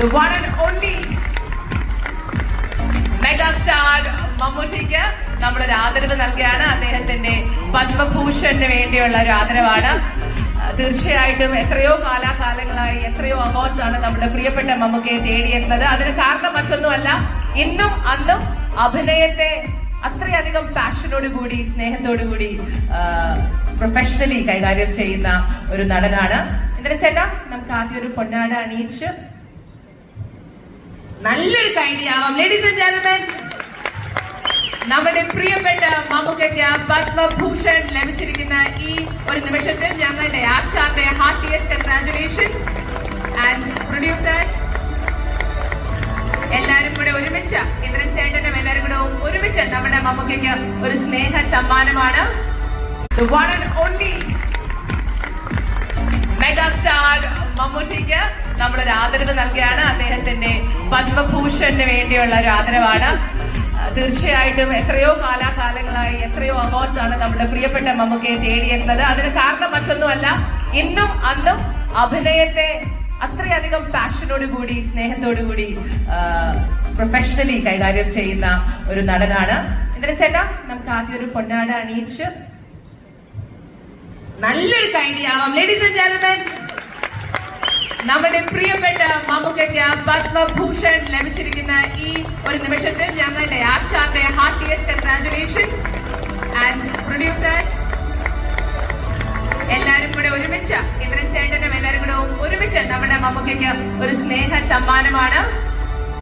The one and only megastar മമ്മൂട്ടിക്ക് നമ്മളൊരു ആദരവ് നൽകുകയാണ്. അദ്ദേഹത്തിന്റെ പത്മഭൂഷണിന് വേണ്ടിയുള്ള ഒരു ആദരവാണ്. തീർച്ചയായിട്ടും എത്രയോ കാലാകാലങ്ങളായി എത്രയോ അവാർഡ്സ് ആണ് നമ്മുടെ പ്രിയപ്പെട്ട മമ്മൂക്കയെ തേടിയെത്തുന്നത്. അതിന് കാരണം മറ്റൊന്നുമല്ല, ഇന്നും അന്നും അഭിനയത്തെ അത്രയധികം പാഷനോട് കൂടി സ്നേഹത്തോടു കൂടി പ്രൊഫഷണലി കൈകാര്യം ചെയ്യുന്ന ഒരു നടനാണ്. ഇന്ദ്രൻ ചേട്ടാ, നമുക്ക് ആദ്യം ഒരു പൊന്നാട അണിയിച്ച് നല്ലൊരു കൈഡിയാവാം. ലേഡീസ് ആൻഡ് ജെന്റിൽമെൻ, നമ്മുടെ പ്രിയപ്പെട്ട മമ്മൂക്കയ്ക്ക് പത്മഭൂഷൺ ലഭിച്ചിരിക്കുന്ന ഈ ഒരു നിമിഷത്തിൽ ഞങ്ങളുടെ ആശാന്റെ ഹാർട്ടിയസ്റ്റ് കൺഗ്രാറ്റുലേഷൻസ്. ആൻഡ് പ്രൊഡ്യൂസേഴ്സ് എല്ലാരും കൂടെ ഒരുമിച്ച്, ഇന്ദ്രൻ ചേട്ടനും എല്ലാരും കൂടെ ഒരുമിച്ച് നമ്മുടെ മമ്മൂക്കയ്ക്ക് ഒരു സ്നേഹ സമ്മാനമാണ്. The one and only megastar മമ്മൂട്ടിക്ക് നമ്മളൊരു ആദരവ് നൽകുകയാണ്. അദ്ദേഹത്തിന്റെ പത്മഭൂഷണിന് വേണ്ടിയുള്ള ഒരു ആദരവാണ്. തീർച്ചയായിട്ടും എത്രയോ കാലാകാലങ്ങളായി എത്രയോ അവാർഡ്സ് ആണ് നമ്മുടെ പ്രിയപ്പെട്ട മമ്മൂക്കയെ തേടിയെത്തുന്നത്. അതിന് കാരണം മറ്റൊന്നുമല്ല, ഇന്നും അന്നും അഭിനയത്തെ അത്രയധികം പാഷനോട് കൂടി സ്നേഹത്തോടു കൂടി പ്രൊഫഷണലി കൈകാര്യം ചെയ്യുന്ന ഒരു നടനാണ്. ഇന്ദ്രൻ ചേട്ടാ, നമുക്ക് ആദ്യം ഒരു പൊന്നാട അണിയിച്ച് നല്ലൊരു കൈഡിയാവാം. ലേഡീസ് ആൻഡ് ജെന്റിൽമെൻ, നമ്മുടെ പ്രിയപ്പെട്ട മമ്മൂക്കയ്ക്ക് പത്മഭൂഷൺ ലഭിച്ചിരിക്കുന്ന ഈ ഒരു നിമിഷത്തിൽ ഞങ്ങളുടെ ആശാന്റെ ഹാർട്ടിയസ്റ്റ് കൺഗ്രാറ്റുലേഷൻസ്. ആൻഡ് പ്രൊഡ്യൂസേഴ്സ് എല്ലാരും കൂടെ ഒരുമിച്ച്, ഇന്ദ്രൻ ചേട്ടനും എല്ലാരും കൂടെ ഒരുമിച്ച് നമ്മുടെ മമ്മൂക്കയ്ക്ക് ഒരു സ്നേഹ സമ്മാനമാണ്.